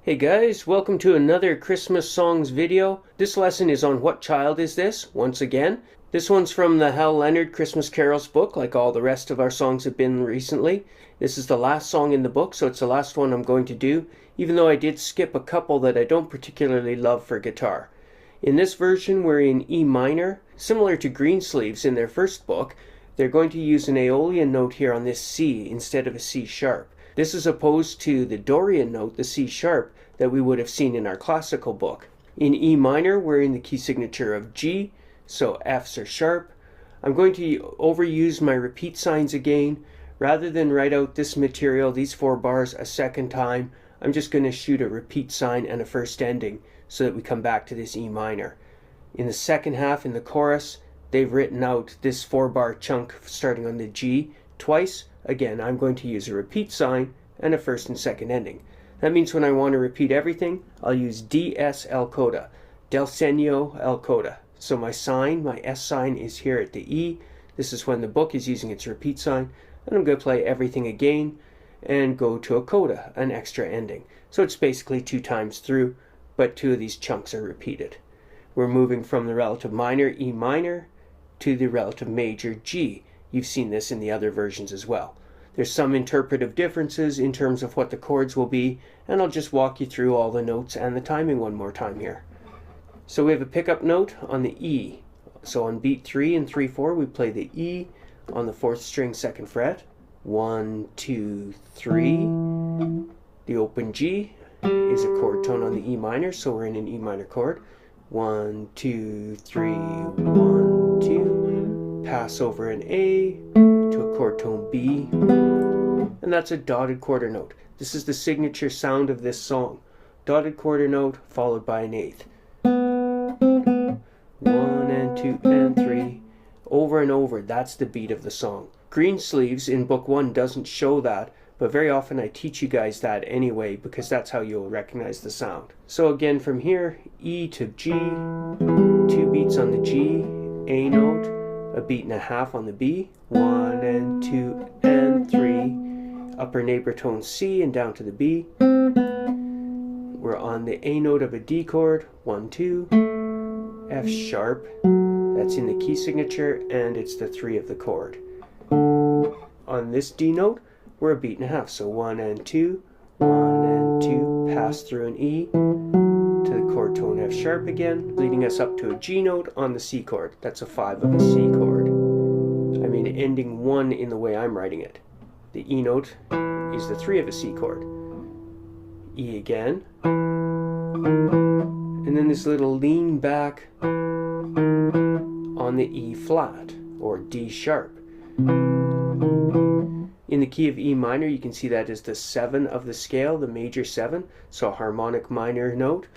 Hey guys, welcome to another Christmas songs video. This lesson is on What Child Is This? Once again. This one's from the Hal Leonard Christmas Carols book, like all the rest of our songs have been recently. This is the last song in the book, so it's the last one I'm going to do, even though I did skip a couple that I don't particularly love for guitar. In this version, we're in E minor. Similar to Greensleeves in their first book, they're going to use an Aeolian note here on this C instead of a C sharp. This is opposed to the Dorian note, the C sharp, that we would have seen in our classical book. In E minor, we're in the key signature of G, so Fs are sharp. I'm going to overuse my repeat signs again. Rather than write out this material, these 4 bars, a second time, I'm just going to shoot a repeat sign and a first ending so that we come back to this E minor. In the second half, in the chorus, they've written out this 4-bar chunk starting on the G twice. Again, I'm going to use a repeat sign and a first and second ending. That means when I want to repeat everything, I'll use DS L coda, del segno L coda. So my sign, my S sign, is here at the E. This is when the book is using its repeat sign. And I'm going to play everything again and go to a coda, an extra ending. So it's basically 2 times through, but 2 of these chunks are repeated. We're moving from the relative minor, E minor, to the relative major, G. You've seen this in the other versions as well. There's some interpretive differences in terms of what the chords will be, and I'll just walk you through all the notes and the timing one more time here. So we have a pickup note on the E. So on beat 3 and 3/4, we play the E on the 4th string, 2nd fret. 1, 2, 3. The open G is a chord tone on the E minor, so we're in an E minor chord. 1, 2, 3, 1, 2. Pass over an A to a chord tone B, and that's a dotted quarter note. This is the signature sound of this song. Dotted quarter note followed by an 8th. 1 and 2 and 3. Over and over, that's the beat of the song. Greensleeves in book 1 doesn't show that, but very often I teach you guys that anyway because that's how you'll recognize the sound. So again from here, E to G, 2 beats on the G, A note, a beat and a half on the B, 1 and 2 and 3, upper neighbor tone C and down to the B. We're on the A note of a D chord, 1, 2, F sharp, that's in the key signature, and it's the 3 of the chord. On this D note, we're a beat and a half, so 1 and 2, 1 and 2, pass through an E, to the chord tone F sharp again, leading us up to a G note on the C chord. That's a 5 of a C chord. I mean ending 1 in the way I'm writing it. The E note is the 3 of a C chord. E again. And then this little lean back on the E flat, or D sharp. In the key of E minor, you can see that is the 7 of the scale, the major 7, so a harmonic minor note,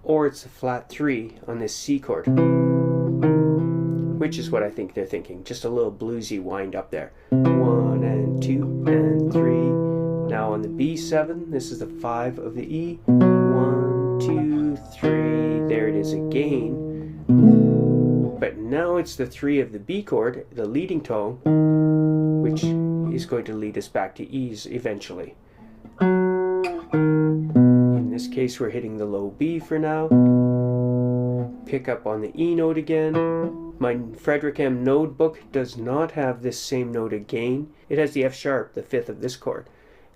or it's a flat 3 on this C chord, which is what I think they're thinking, just a little bluesy wind up there. 1 and 2 and 3. Now on the B7, this is the 5 of the E. 1, 2, 3, there it is again. But now it's the 3 of the B chord, the leading tone, which is going to lead us back to E's eventually. In this case, we're hitting the low B for now. Pick up on the E note again. My Frederick M. Noad book does not have this same note again. It has the F sharp, the 5th of this chord.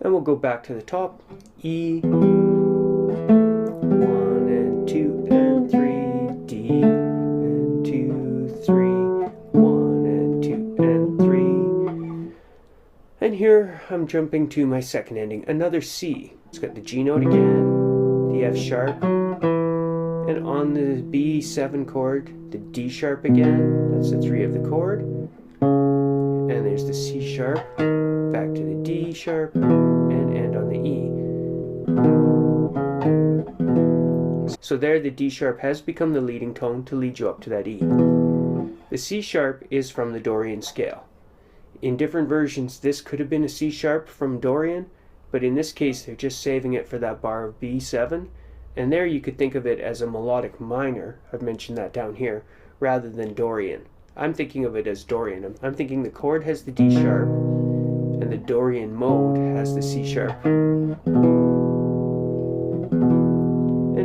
And we'll go back to the top. E, 1 and 2 and 3, D, and 2, 3, 1 and 2 and 3. And here I'm jumping to my second ending, another C. It's got the G note again, the F sharp, and on the B7 chord, the D sharp again, that's the 3 of the chord, and there's the C sharp, back to the D sharp, and end on the E. So there the D sharp has become the leading tone to lead you up to that E. The C sharp is from the Dorian scale. In different versions, this could have been a C sharp from Dorian, but in this case they're just saving it for that bar of B7, and there you could think of it as a melodic minor, I've mentioned that down here, rather than Dorian. I'm thinking of it as Dorian. I'm thinking the chord has the D sharp, and the Dorian mode has the C sharp.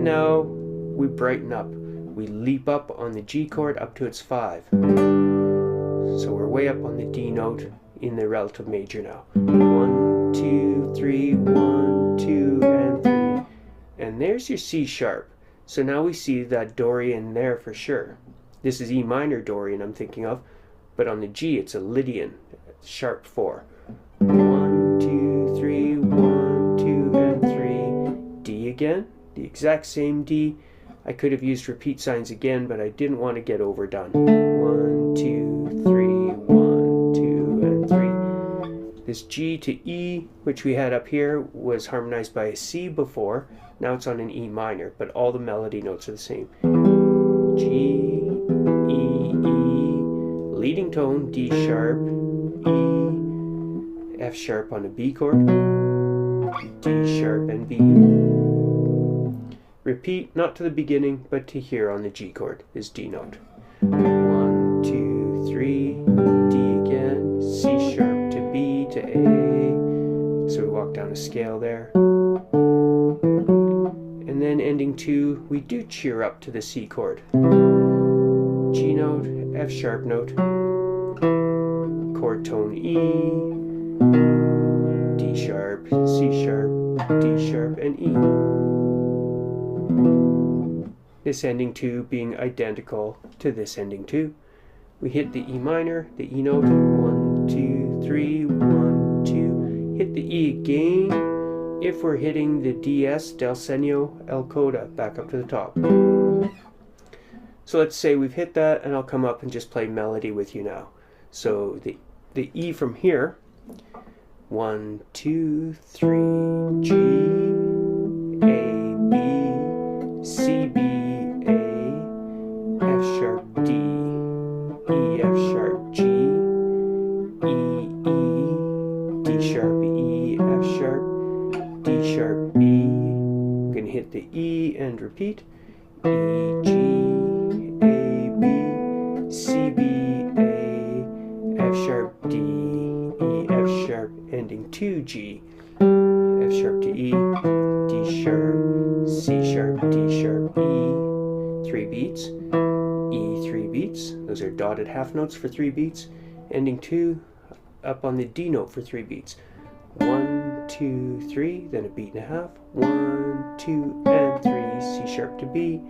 now we brighten up. We leap up on the G chord up to its 5. So we're way up on the D note in the relative major now. 1, 2, 3, 1, 2, and 3. And there's your C sharp. So now we see that Dorian there for sure. This is E minor Dorian I'm thinking of, but on the G it's a Lydian, sharp 4. 1, 2, 3, 1, 2, and 3. D again, the exact same D. I could have used repeat signs again, but I didn't want to get overdone. 1, 2, 3, 1, 2, and 3. This G to E, which we had up here, was harmonized by a C before. Now it's on an E minor, but all the melody notes are the same. G, E, E, leading tone, D sharp, E, F sharp on a B chord, D sharp and B. Repeat, not to the beginning, but to here on the G chord, is D note. 1, 2, 3, D again, C sharp to B to A. So we walk down a scale there. And then ending 2, we do cheer up to the C chord. G note, F sharp note, chord tone E, D sharp, C sharp, D sharp, and E. This ending 2 being identical to this ending 2. We hit the E minor, the E note, 1, 2, 3, 1, 2. Hit the E again if we're hitting the DS, del segno, el coda, back up to the top. So let's say we've hit that, and I'll come up and just play melody with you now. So the E from here, 1, 2, 3, G, A, B, C, B, A, F sharp, D, E, F sharp, G, E, E, D sharp, E, F sharp, D sharp, B. I'm going to hit the E and repeat. E, G, A, B, C, B, A, F sharp, D, E, F sharp, ending 2 G, F sharp to E, D sharp, C sharp, D sharp, E, 3 beats, E 3 beats. Those are dotted half notes for 3 beats. Ending 2 up on the D note for 3 beats. 1, 2, 3, then a beat and a half. 1, 2, and 3. C sharp to B,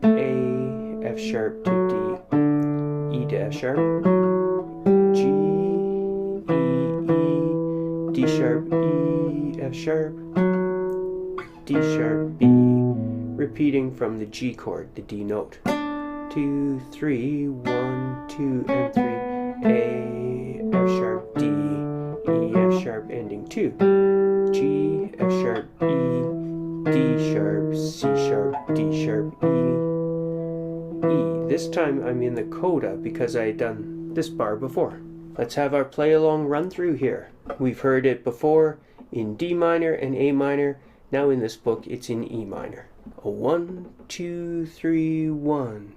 A, F sharp to D, E to F sharp, G, E, D sharp, E, F sharp, D sharp, B. Repeating from the G chord, the D note. 2, 3, 1, 2, and 3. A, F sharp, D, E, F sharp, ending 2. G, F sharp, E, D sharp, C sharp, D sharp, E, E. This time I'm in the coda because I had done this bar before. Let's have our play along run through here. We've heard it before in D minor and A minor. Now in this book it's in E minor. A 1, 2, 3, 1.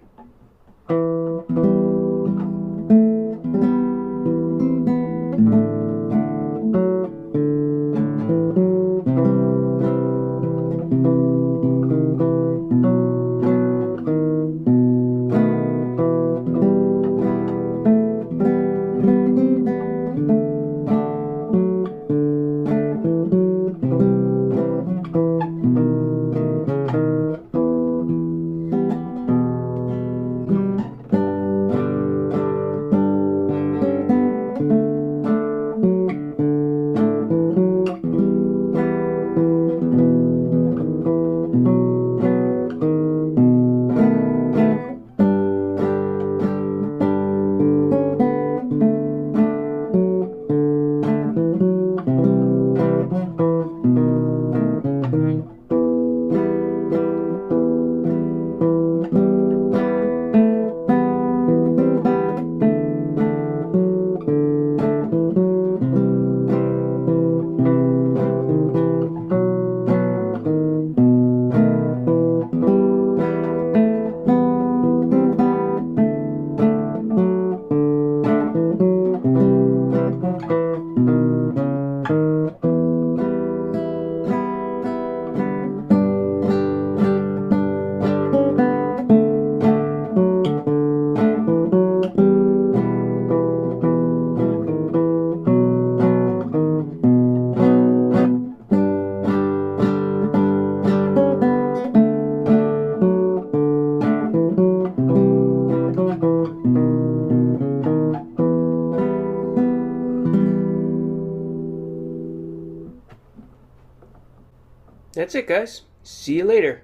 That's it, guys. See you later.